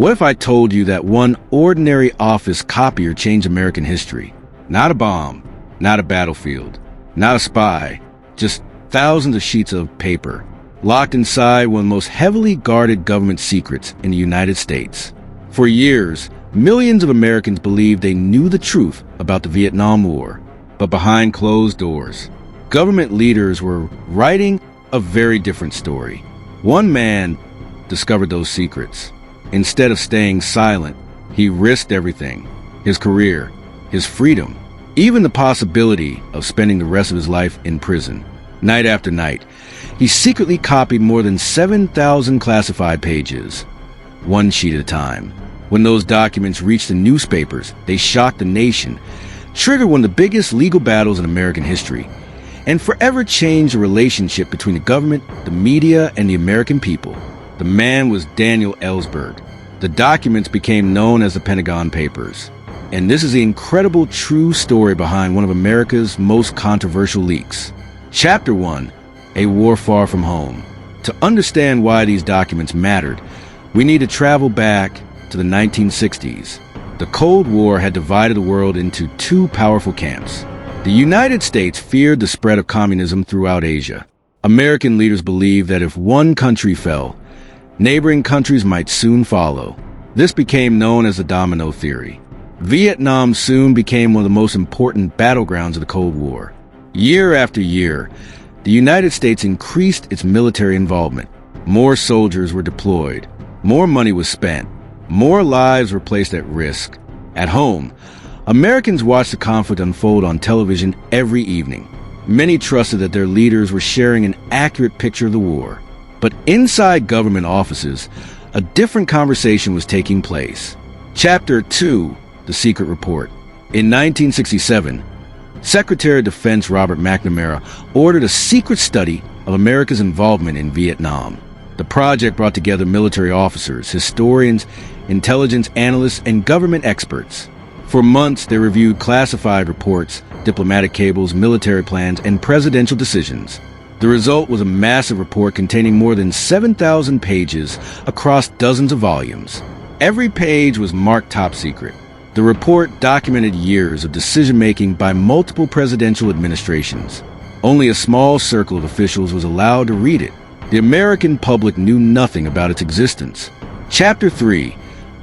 What if I told you that one ordinary office copier changed American history? Not a bomb, not a battlefield, not a spy, just thousands of sheets of paper, locked inside one of the most heavily guarded government secrets in the United States. For years, millions of Americans believed they knew the truth about the Vietnam War, but behind closed doors, government leaders were writing a very different story. One man discovered those secrets. Instead of staying silent, he risked everything: his career, his freedom, even the possibility of spending the rest of his life in prison. Night after night, he secretly copied more than 7,000 classified pages, one sheet at a time. When those documents reached the newspapers, they shocked the nation, triggered one of the biggest legal battles in American history, and forever changed the relationship between the government, the media, and the American people. The man was Daniel Ellsberg. The documents became known as the Pentagon Papers. And this is the incredible true story behind one of America's most controversial leaks. Chapter 1, A War Far From Home. To understand why these documents mattered, we need to travel back to the 1960s. The Cold War had divided the world into two powerful camps. The United States feared the spread of communism throughout Asia. American leaders believed that if one country fell, neighboring countries might soon follow. This became known as the domino theory. Vietnam soon became one of the most important battlegrounds of the Cold War. Year after year, the United States increased its military involvement. More soldiers were deployed. More money was spent. More lives were placed at risk. At home, Americans watched the conflict unfold on television every evening. Many trusted that their leaders were sharing an accurate picture of the war. But inside government offices, a different conversation was taking place. Chapter 2, The Secret Report. In 1967, Secretary of Defense Robert McNamara ordered a secret study of America's involvement in Vietnam. The project brought together military officers, historians, intelligence analysts, and government experts. For months, they reviewed classified reports, diplomatic cables, military plans, and presidential decisions. The result was a massive report containing more than 7,000 pages across dozens of volumes. Every page was marked top secret. The report documented years of decision-making by multiple presidential administrations. Only a small circle of officials was allowed to read it. The American public knew nothing about its existence. Chapter 3,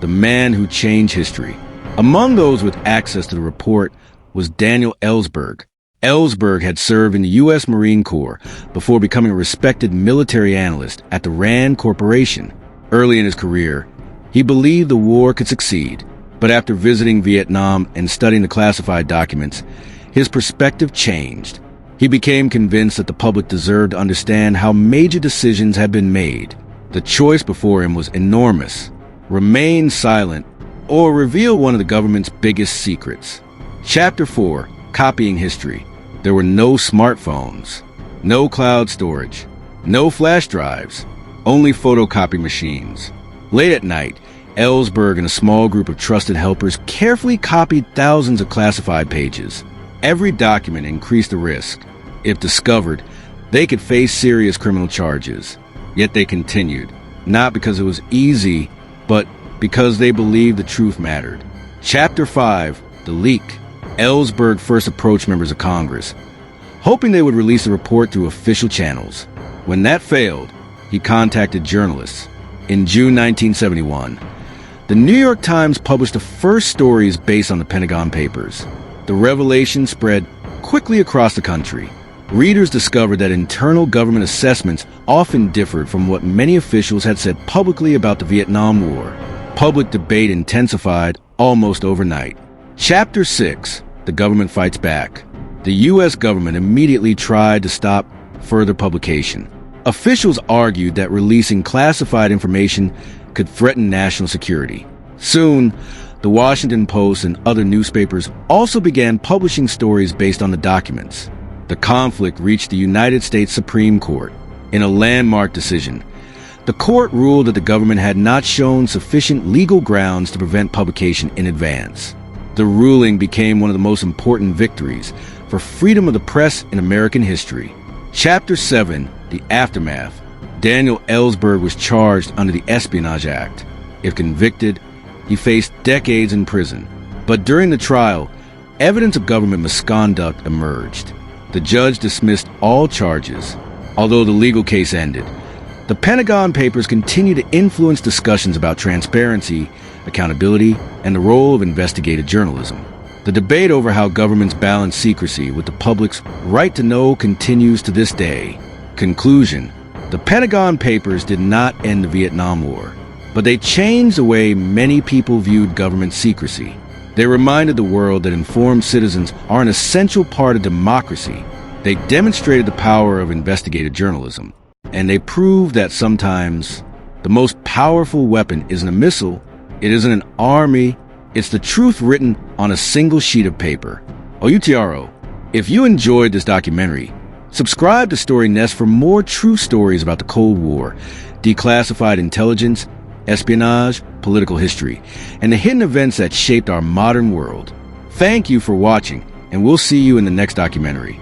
The Man Who Changed History. Among those with access to the report was Daniel Ellsberg. Ellsberg had served in the U.S. Marine Corps before becoming a respected military analyst at the Rand Corporation. Early in his career, he believed the war could succeed. But after visiting Vietnam and studying the classified documents, his perspective changed. He became convinced that the public deserved to understand how major decisions had been made. The choice before him was enormous: remain silent or reveal one of the government's biggest secrets. Chapter 4, Copying History. There were no smartphones, no cloud storage, no flash drives, only photocopy machines. Late at night, Ellsberg and a small group of trusted helpers carefully copied thousands of classified pages. Every document increased the risk. If discovered, they could face serious criminal charges. Yet they continued, not because it was easy, but because they believed the truth mattered. Chapter 5, The Leak. Ellsberg first approached members of Congress, hoping they would release the report through official channels. When that failed, he contacted journalists. In June 1971, the New York Times published the first stories based on the Pentagon Papers. The revelation spread quickly across the country. Readers discovered that internal government assessments often differed from what many officials had said publicly about the Vietnam War. Public debate intensified almost overnight. Chapter 6, The Government Fights Back. The U.S. government immediately tried to stop further publication. Officials argued that releasing classified information could threaten national security. Soon, the Washington Post and other newspapers also began publishing stories based on the documents. The conflict reached the United States Supreme Court. In a landmark decision, the court ruled that the government had not shown sufficient legal grounds to prevent publication in advance. The ruling became one of the most important victories for freedom of the press in American history. Chapter 7, The Aftermath. Daniel Ellsberg was charged under the Espionage Act. If convicted, he faced decades in prison. But during the trial, evidence of government misconduct emerged. The judge dismissed all charges, although the legal case ended. The Pentagon Papers continue to influence discussions about transparency, accountability, and the role of investigative journalism. The debate over how governments balance secrecy with the public's right to know continues to this day. Conclusion: the Pentagon Papers did not end the Vietnam War, but they changed the way many people viewed government secrecy. They reminded the world that informed citizens are an essential part of democracy. They demonstrated the power of investigative journalism, and they proved that sometimes the most powerful weapon isn't a missile, it isn't an army, it's the truth written on a single sheet of paper. OUTRO, if you enjoyed this documentary, subscribe to Story Nest for more true stories about the Cold War, declassified intelligence, espionage, political history, and the hidden events that shaped our modern world. Thank you for watching, and we'll see you in the next documentary.